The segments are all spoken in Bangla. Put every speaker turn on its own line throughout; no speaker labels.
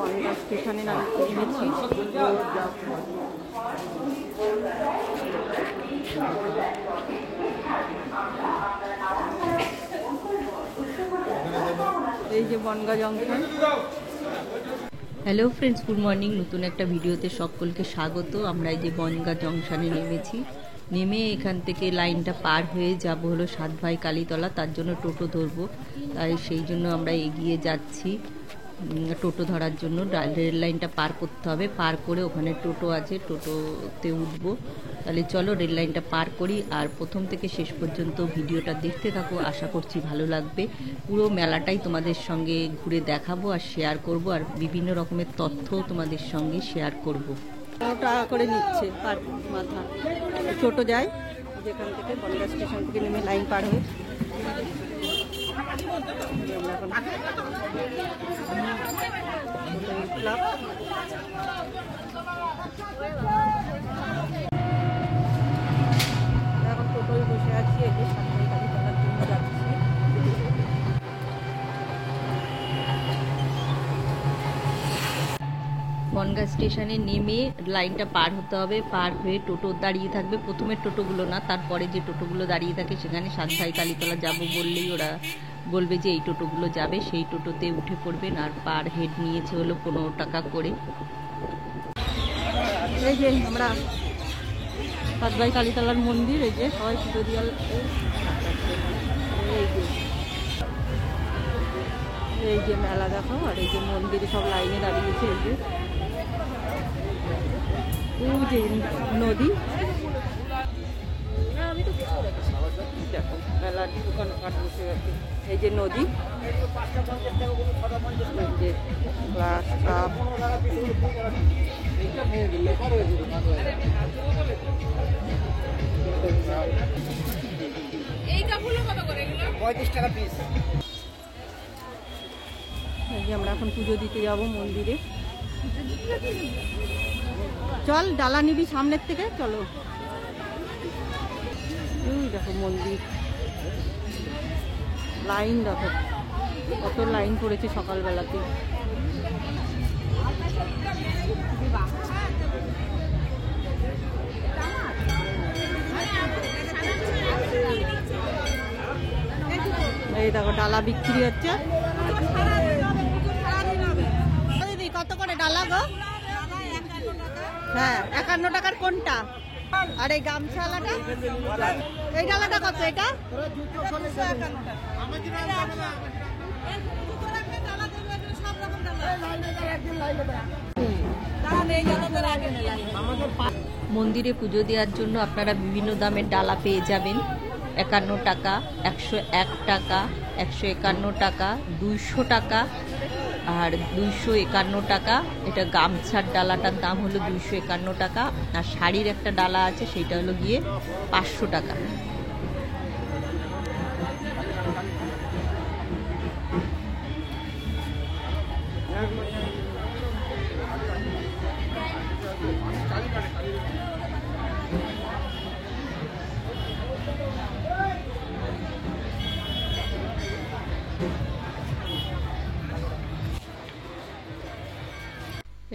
বনগাঁ স্টেশনে নেমেছি। এই যে Bangaon junction. Hello friends, good morning. নতুন একটা ভিডিওতে সকলকে স্বাগত। আমরা এই যে বনগাঁ জংশনে নেমেছি। নেমে এখান থেকে লাইনটা পার হয়ে যাব হলো সাতভাই কালীতলা, তার জন্য টোটো ধরবো। তাই সেই জন্য আমরা এগিয়ে যাচ্ছি টোটো ধরার জন্য। রেল লাইনটা পার করতে হবে, পার করে ওখানে টোটো আছে, টোটোতে উঠবো। তাহলে চলো রেল লাইনটা পার করি, আর প্রথম থেকে শেষ পর্যন্ত ভিডিওটা দেখতে থাকো। আশা করছি ভালো লাগবে। পুরো মেলাটাই তোমাদের সঙ্গে ঘুরে দেখাবো আর শেয়ার করব, আর বিভিন্ন রকমের তথ্য তোমাদের সঙ্গে শেয়ার করব। টাকা করে নিচ্ছে পার মাথা। টোটো যায় যেখান থেকে বনগাঁ স্টেশন থেকে নেমে লাইন পার হয়ে এখন টোটোয় বসে আছি। এই যে সাতভাই কালীতলার জন্য যাচ্ছি। বনগাঁ স্টেশনে নেমে লাইনটা পার হতে হবে। পার হয়ে টোটো দাঁড়িয়ে থাকবে। প্রথমে টোটোগুলো না, তারপরে যে টোটোগুলো দাঁড়িয়ে থাকে সেখানে সাতভাই কালীতলা যাবো বললেই ওরা বলবে যে এই টোটোগুলো যাবে, সেই টোটোতে উঠে পড়বেন। আর পার হেড নিয়েছে হলো 15 টাকা করে। এই যে আমরা সাতভাই কালীতলার মন্দির, এই যে সবাই পুজো দিয়ে এই যে মেলা দেখো। আর এই যে মন্দিরে সব লাইনে দাঁড়িয়েছে। এই যে নদী, দেখো মেলার দোকানপাট বসে গেছে। এই যে নদী, এই যে গ্লাস কাপ। এই কাপগুলো কত করে? 35 টাকা পিস। এই যে আমরা এখন পুজো দিতে যাব মন্দিরে। চল ডালা নিবি সামনের থেকে, চলো। দেখো মন্দির, লাইন দেখো কত লাইন পড়েছে সকালবেলাতে। এই দেখো ডালা বিক্রি হচ্ছে। দিদি কত করে ডালা গো? হ্যাঁ 51 টাকার কোনটা? আর এই গামছালাটা, এই ডালাটা কত? এটা মন্দিরে পুজো দেওয়ার জন্য আপনারা বিভিন্ন দামের ডালা পেয়ে যাবেন। 51 টাকা, 101 টাকা, 151 টাকা, 200 টাকা আর 251 টাকা। এটা গামছার ডালাটার দাম হলো 251 টাকা। আর শাড়ির একটা ডালা আছে, সেটা হলো গিয়ে 500 টাকা।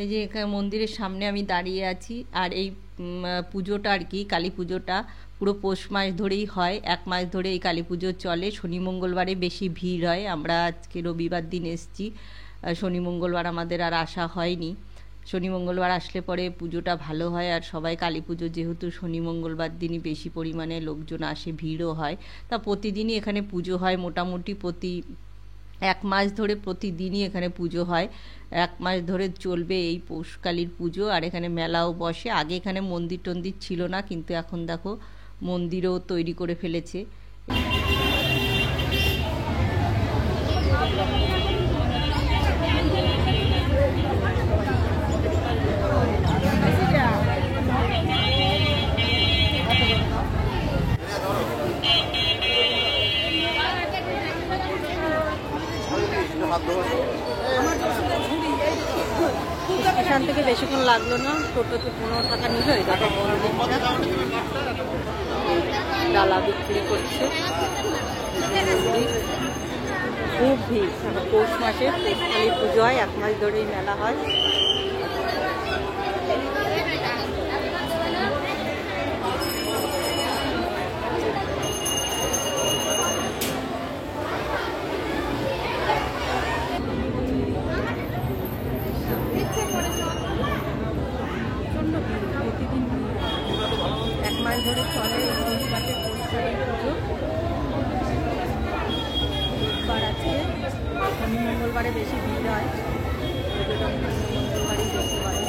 এই যে এখানে মন্দিরের সামনে আমি দাঁড়িয়ে আছি। আর এই পুজোটা আর কি, কালী পুজোটা পুরো পৌষ মাস ধরেই হয়। 1 মাস ধরে এই কালী পুজো চলে। শনি মঙ্গলবারে বেশি ভিড় হয়। আমরা আজকে রবিবার দিন এসছি, শনি মঙ্গলবার আমাদের আর আসা হয়নি। শনি মঙ্গলবার আসলে পরে পুজোটা ভালো হয়। আর সবাই কালী পুজো যেহেতু শনি মঙ্গলবার দিনই বেশি পরিমাণে লোকজন আসে, ভিড়ও হয়। তা প্রতিদিনই এখানে পুজো হয়। মোটামুটি 1 মাস ধরে প্রতিদিনই এখানে পুজো হয়। 1 মাস ধরে চলবে এই পৌষকালীর পুজো। আর এখানে মেলাও বসে। আগে এখানে মন্দির টন্দির ছিল না, কিন্তু এখন দেখো মন্দিরও তৈরি করে ফেলেছে। স্টেশন থেকে বেশিক্ষণ লাগলো না, টোটোতে 15 টাকা নিল। এই দেখো ডালা বিক্রি করছে। খুব ভিড়। পৌষ মাসে কালী পুজো হয়, 1 মাস ধরেই মেলা হয়। প্রতিদিন 1 মাস ধরে চলে রবিবারে পৌষালী পুজো। বুধবার আছে, শনি মঙ্গলবারে বেশি ভিড় হয়, মঙ্গলবারই বেশি হয়।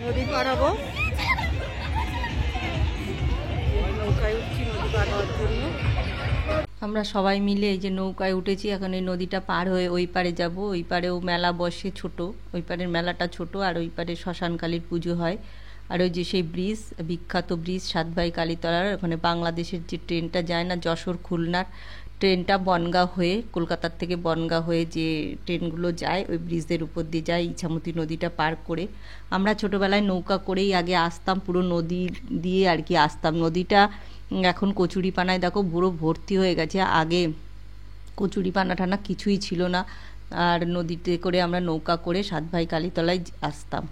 নদী পারাবো, নৌকায় উঠছি নদী পার হওয়ার জন্য। আমরা সবাই মিলে এই যে নৌকায় উঠেছি, এখন এই নদীটা পার হয়ে ওই পারে যাব। ওই পারেও মেলা বসে ছোট, ওই পারের মেলাটা ছোট, আর ওই পারে শ্মশানকালীর পুজো হয়। আর ওই যে সেই ব্রিজ, বিখ্যাত ব্রিজ 7 ভাই কালীতলার, ওখানে বাংলাদেশের যে ট্রেনটা যায় না যশোর খুলনার, ট্রেনটা বনগাঁ হয়ে, কলকাতার থেকে বনগাঁ হয়ে যে ট্রেনগুলো যায় ওই ব্রিজের উপর দিয়ে যায় ইছামতি নদীটা পার করে। আমরা ছোটোবেলায় নৌকা করেই আগে আসতাম, পুরো নদী দিয়ে আর কি আসতাম। নদীটা এখন কচুরিপানায় দেখো পুরো ভর্তি হয়ে গেছে, আগে কচুরিপানা টানা কিছুই ছিল না। আর নদীতে করে আমরা নৌকা করে 7 ভাই কালীতলায় আসতাম।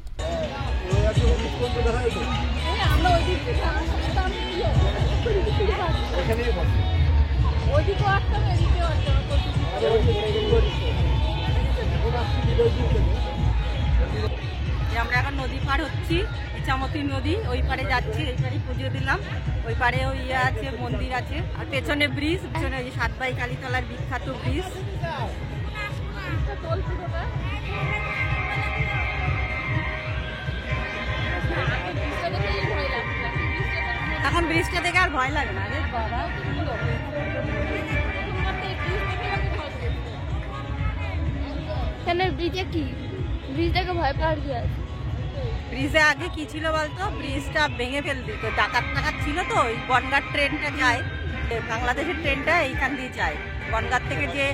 আমরা এখন নদী পার হচ্ছি, ইছামতি নদী, ওই পারে যাচ্ছি। এই পারে পুজো দিলাম, ওই পারে ওই ইয়ে আছে, মন্দির আছে, আর পেছনে ব্রিজ, পেছনে ওই 7 ভাই কালীতলার বিখ্যাত ব্রিজ। এখন ব্রিজটা দেখে আর ভয় লাগে না রে বাবা।
ব্রিজে কি ব্রিজটাকে ভয় পাওয়ার কি আছে?
ব্রিজে আগে কি ছিল বলতো, ব্রিজটা ভেঙে ফেল দিত, ডাকাত টাকাত ছিল তো। ওই বনগাঁর ট্রেনটা যায়, বাংলাদেশের ট্রেনটা এইখান দিয়ে যায় বনগাঁর থেকে, যে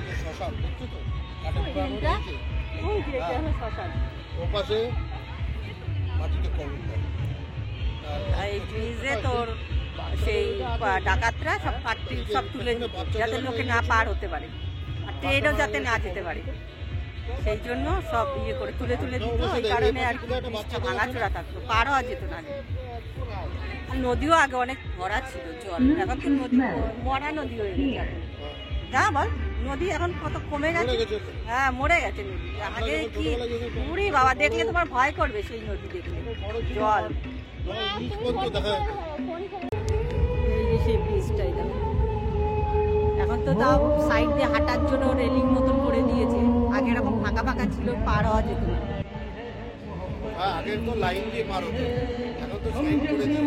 এই ব্রিজে তোর সেই ডাকাতরা সব কাটতি সব তুলে যাতে লোকে না পার হতে পারে, আর ট্রেনও যাতে না যেতে পারে, সেই জন্য সব ইয়ে করে তুলে তুলে দিত। ওই কারণে আর কি ব্রিজটা ভাঙাচোরা থাকতো, পার হওয়া যেত না। নদীও আগে অনেক ভরা ছিল জল, এখন তো নদী মরা নদী হয়ে গেছে এখন। যা বল, নদী এখন কত কমে গেছে। হ্যাঁ, মরে গেছে নদী। আগে কি পুরি বাবা, দেখলে তোমার ভয় করবে সেই নদী দেখলে, জল। এই যে সেই ব্রিজটাই দেখো, এখন তো তাও সাইড দিয়ে হাঁটার জন্য রেলিং মতন করে দিয়েছে, আগে এরকম ফাঁকা ফাঁকা ছিল, পার হওয়া যেত না।
আগে তো লাইন দিয়ে পার হতো, এখন তো সাইড করে দিয়েছে।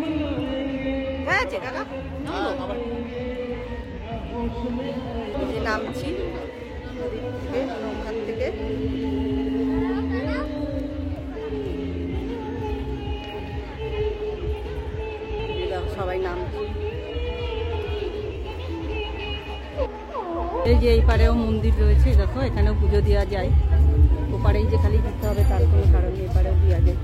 হ্যাঁ আছে কাকা, যে নামছি নৌকার থেকে। সবাই নামছি। এই যে এই পারেও মন্দির রয়েছে দেখো, এখানেও পুজো দেওয়া যায়। ওপারেই যে খালি দিতে হবে তার কোনো কারণ নেই, এপারেও দেওয়া যায়।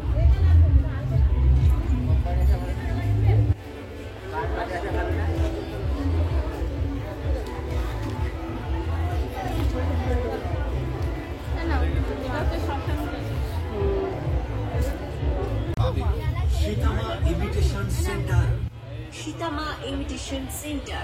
Shitama Imitation Center. Shitama Imitation Center.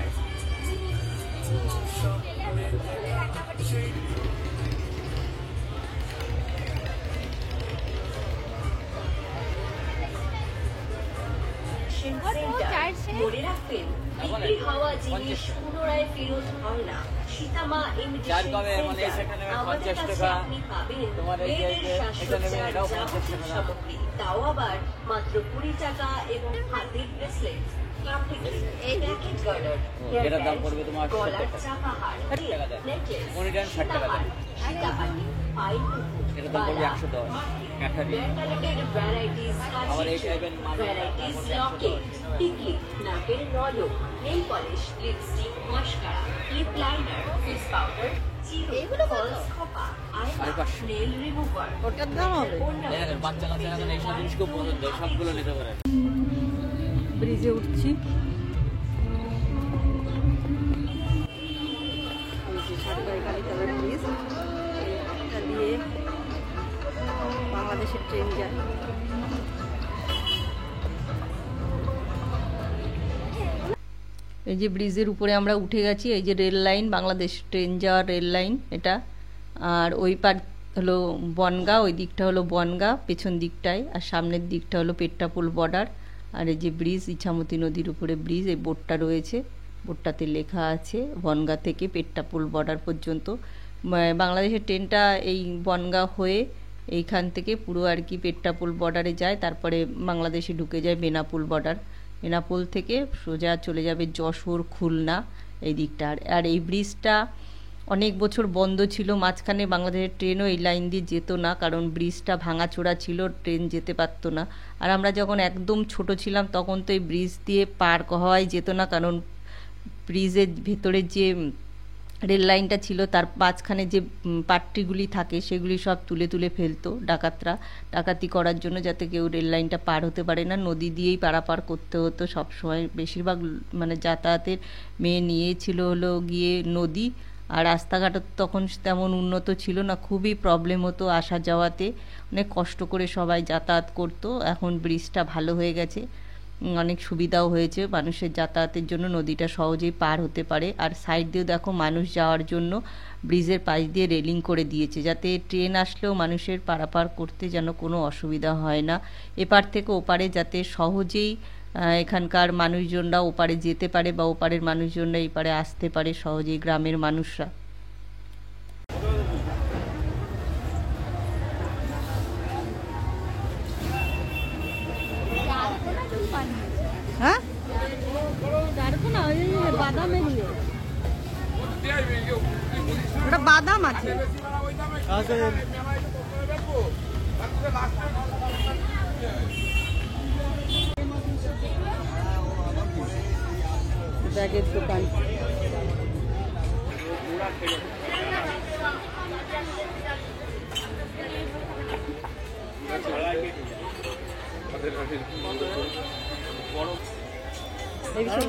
Imitation centre. মনে রাখবেন, বিক্রি হওয়া জিনিস পুনরায় ফেরত হয় না। সীতামা ইমিটেশন সেন্টার। আমাদের কাছে আপনি পাবেন মেয়েদের সাজসজ্জার যাবতীয় সামগ্রী, তাও আবার মাত্র 20 টাকা, এবং হাতের ব্রেসলেট, প্যাকেট গার্ডার, গলার চাপা হার, নেকলেস, সীতাহার, সীতাহারি, পাইল, বালা, ভ্যারাইটিস, ভ্যারাইটিস লকেট, টিকলি, নাকের নলক, nail polish, lipstick, mascara, lip liner, face powder, চিরুনি, ফলস খোপা, আইলাইনার, নেল রিমুভার।
ওটার দাম হবে?
বাচ্চা কাচ্চা এখন এইসব জিনিস খুব পছন্দ, সবগুলো নিতে পারে।
ব্রিজে উঠছি। ব্রিজ দিয়ে বাংলাদেশের ট্রেন যায়। এই যে ব্রিজের উপরে আমরা উঠে গেছি, এই যে রেল লাইন, বাংলাদেশ ট্রেন যাওয়ার রেল লাইন এটা। আর ওই পার হলো বনগাঁ, ওই দিকটা হলো বনগাঁ পেছন দিকটায়, আর সামনের দিকটা হলো পেট্টাপুল বর্ডার। আর এই যে ব্রিজ, ইছামতি নদীর উপরে ব্রিজ, এই বোর্ডটা রয়েছে, বোর্ডটাতে লেখা আছে বনগাঁ থেকে পেট্টাপুল বর্ডার পর্যন্ত। বাংলাদেশের ট্রেনটা এই বনগাঁ হয়ে এইখান থেকে পুরো আর কি পেট্টাপুল বর্ডারে যায়, তারপরে বাংলাদেশে ঢুকে যায় বেনাপুল বর্ডার। বেনাপুল থেকে সোজা চলে যাবে যশোর, খুলনা এই দিকটা। আর এই ব্রিজটা অনেক বছর বন্ধ ছিল, মাঝখানে বাংলাদেশের ট্রেনও এই লাইন দিয়ে যেত না, কারণ ব্রিজটা ভাঙাচোরা ছিল, ট্রেন যেতে পারতো না। আর আমরা যখন একদম ছোট ছিলাম তখন তো এই ব্রিজ দিয়ে পার হওয়াই যেত না, কারণ ব্রিজের ভেতরে যে রেল লাইনটা ছিল তার মাঝখানে যে পাট্টিগুলি থাকে সেগুলি সব তুলে তুলে ফেলতো ডাকাতরা, ডাকাতি করার জন্য, যাতে কেউ রেল লাইনটা পার হতে পারে না। নদী দিয়েই পারাপার করতে হতো সব সময়, বেশিরভাগ মানে যাতায়াতের মেয়ে নিয়েছিল হলো গিয়ে নদী। আর রাস্তাঘাট তখন তেমন উন্নত ছিল না, খুবই প্রবলেম হতো আসা যাওয়াতে, অনেক কষ্ট করে সবাই যাতায়াত করতো। এখন ব্রিজটা ভালো হয়ে গেছে, অনেক সুবিধাও হয়েছে মানুষের যাতায়াতের জন্য, নদীটা সহজেই পার হতে পারে। আর সাইড দিয়ে দেখো মানুষ যাওয়ার জন্য ব্রিজের পাশ দিয়ে রেলিং করে দিয়েছে, যাতে ট্রেন আসলেও মানুষের পারাপার করতে যেন কোনো অসুবিধা হয় না, এপার থেকে ওপারে যাতে সহজেই এখানকার মানুষজনরা ওপারে যেতে পারে, বা ওপারের মানুষজনরা এপারে আসতে পারে সহজেই, গ্রামের মানুষরা। হ্যাঁ, বাদামের ওটা বাদাম আছে। ব্যাগের দোকান।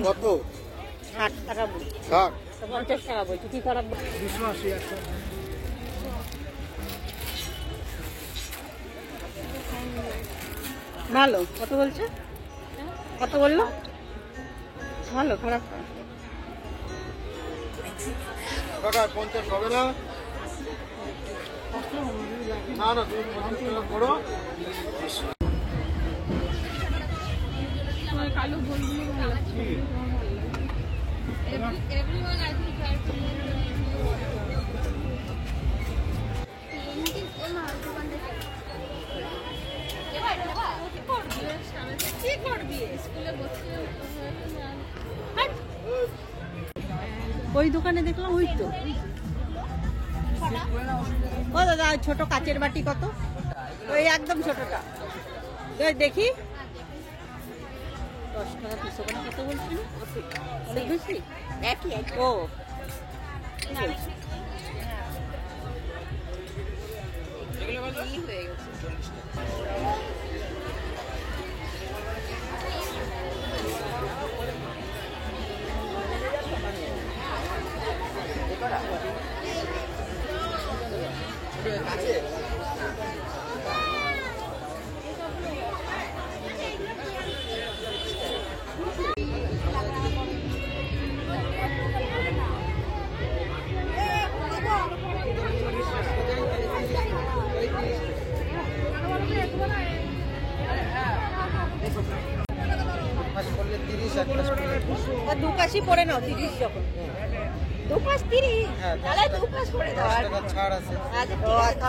কত?
60 টাকা বলছি, 50 টাকা বলছি, কি খারাপ?
280 100।
ভালো। কত বলছে? কত বললো? ভালো, খারাপ
কাকা 50 হবে না? না না, তুমি 50 টাকা করো।
কালো গোলগুলো ভালো লাগছে। Everyone I think try to কি করবি স্কুলে বসে?
ওই দোকানে দেখলাম, ওই তো ও দাদা, ছোট কাচের বাটি কত? ওই একদম ছোটটা দেখি, 10 টাকা পিস। ওখানে কত বলছিল? অনেক বেশি। ও হয়ে গেছে। করে নাও 30 যখন 2 পাঁচ 30 তাহলে 2 পাঁচ করে দাও আর
ছাড় আছে।
আচ্ছা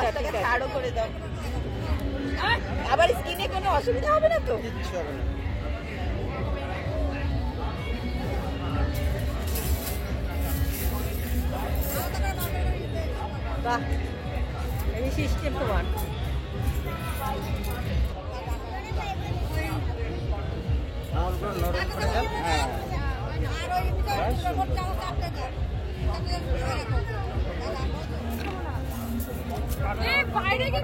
10 টাকা ছাড়ও করে দাও আবার স্কিনে কোনো অসুবিধা হবে না তো
কিচ্ছু হবে না।
বাহ এই সিস্টেম তোমার
হ্যাঁ।
বাইরে গিয়ে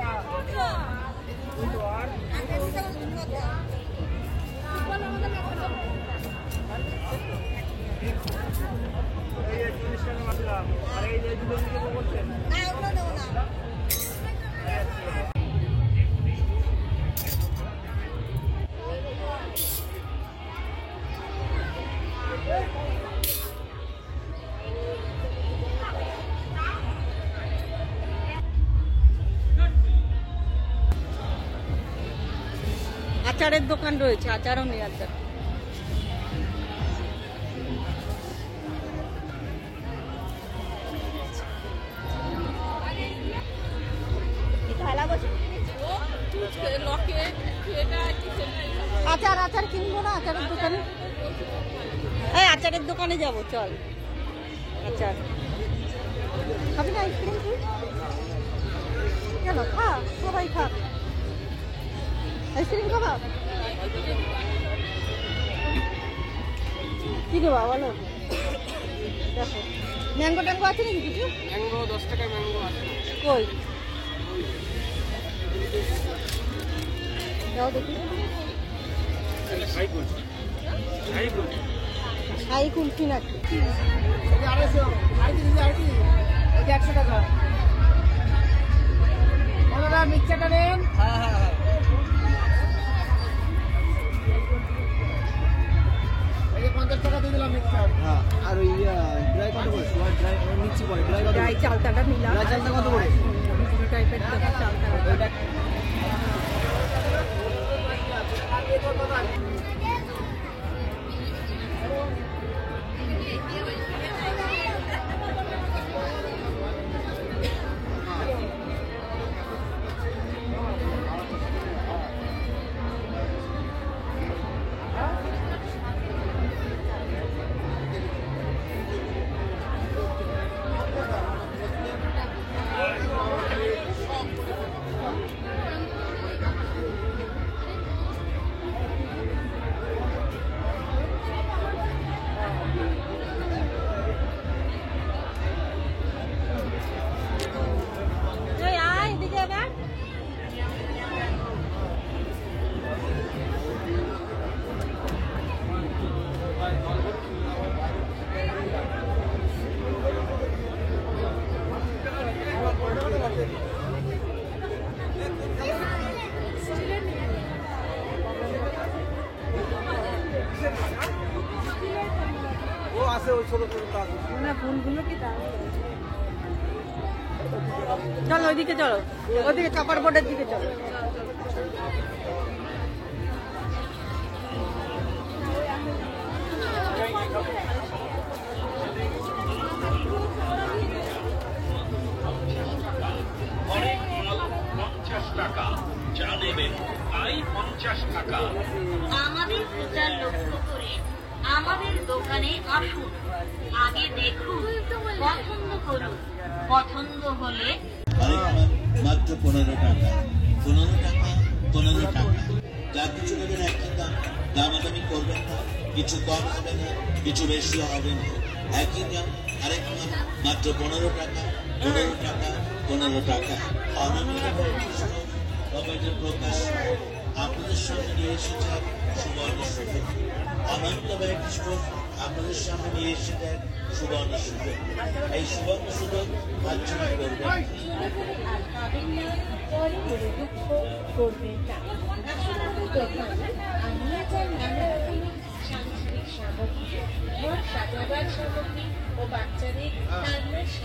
আচারের দোকান রয়েছে আচারও নেই আচার আচার আচার কিনবো না আচারের দোকানে এই আচারের দোকানে যাবো চল আচার খাবি না আইসক্রিম তুই কেন খা সবাই খা আইসক্রিম খাবা কি দেবা বলো দেখো ম্যাঙ্গো ট্যাঙ্গো আছে নাকি কিছু
ম্যাঙ্গো 10 টাকা ম্যাঙ্গো আছে।
কই দাও দেখি ছাই কুলফি নাকি
এটা 100 টাকা। ওনারা মিক্সচারটা নেন। হ্যাঁ হ্যাঁ হ্যাঁ। এই 50 টাকা দিয়ে দিলাম মিক্সচার। হ্যাঁ আর ওই ড্রাই কত করে? ড্রাই মিক্সি পড়ে ড্রাই কত?
ড্রাই চালতাটা নিলাম
ড্রাই চালটা কত করে?
টাইপের চালতা
ও আছে ওই ছোট ছোট কাজ।
না ফুলগুলো কি দাম চলো ওইদিকে চলো ওইদিকে চাপার বোর্ডের দিকে চলো
আমাদের প্রচার লক্ষ্য করে আমাদের দোকানে আসুন, আগে দেখুন, পছন্দ করুন, পছন্দ হলে
মাত্র 15 টাকা 15 টাকা 15 টাকা যা কিছু নেবেন একই দাম, দামাদামি করবেন না, কিছু কম হবে না, কিছু বেশি হবে না, একই দাম আরেক দাম, মাত্র 15 টাকা 15 টাকা 15 টাকা। অনন্য প্রকাশ আপনাদের সামনে নিয়ে এসেছে সুবর্ণ সুযোগ। অনন্ত ব্যাংক স্টোর আপনাদের সামনে নিয়ে এসেছে সুবর্ণ সুযোগ। এই সুবর্ণ সুযোগ আলোচনা করবেন।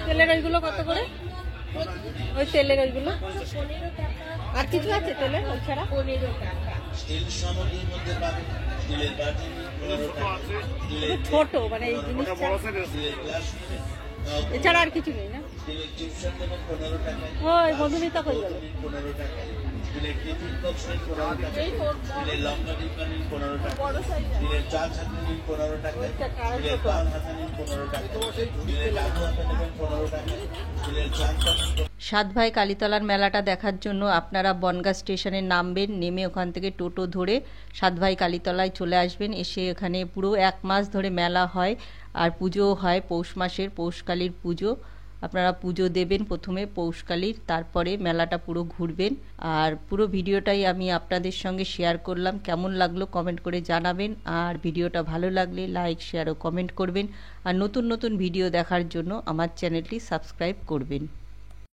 তেলের ওইগুলো কত করে? ওই তেলের ওইগুলো আর কিছু আছে তেলের ওই ছাড়া?
স্টিল সামগ্রীর মধ্যে পাবেন স্টিলের বাটি নিন 15 টাকা, স্টিলের
ছোট মানে এই জিনিসটা
স্টিলের গ্লাস নিন
এছাড়া আর কিছু নেই না
স্টিলের চিপসন দেবেন 15 টাকা,
ওই মধুমিতা কই গেল
15 টাকা, স্টিলের টিফিন বক্স নিন 15 টাকা, স্টিলের লম্বা ডিব্বা নিন 15 টাকা, স্টিলের চা ছাঁকনি নিন 15 টাকা, স্টিলের পান হাতা নিন 15 টাকা, স্টিলের লাড্ডু হাতা নেবেন 15 টাকা, স্টিলের চামচা নিন
7 ভাই কালীতলার মেলাটা দেখার জন্য আপনারা বনগাঁ স্টেশনে নামবেন, নেমে ওখান থেকে টোটো ধরে 7 ভাই কালীতলায় চলে আসবেন। এসে এখানে পুরো 1 মাস ধরে মেলা হয় আর পুজোও হয়, পৌষ মাসের পৌষকালীর পুজো। আপনারা পুজো দেবেন প্রথমে পৌষকালীর, তারপরে মেলাটা পুরো ঘুরবেন। আর পুরো ভিডিওটাই আমি আপনাদের সঙ্গে শেয়ার করলাম, কেমন লাগলো কমেন্ট করে জানাবেন। আর ভিডিওটা ভালো লাগলে লাইক শেয়ার ও কমেন্ট করবেন। আর নতুন নতুন ভিডিও দেখার জন্য আমার চ্যানেলটি সাবস্ক্রাইব করবেন।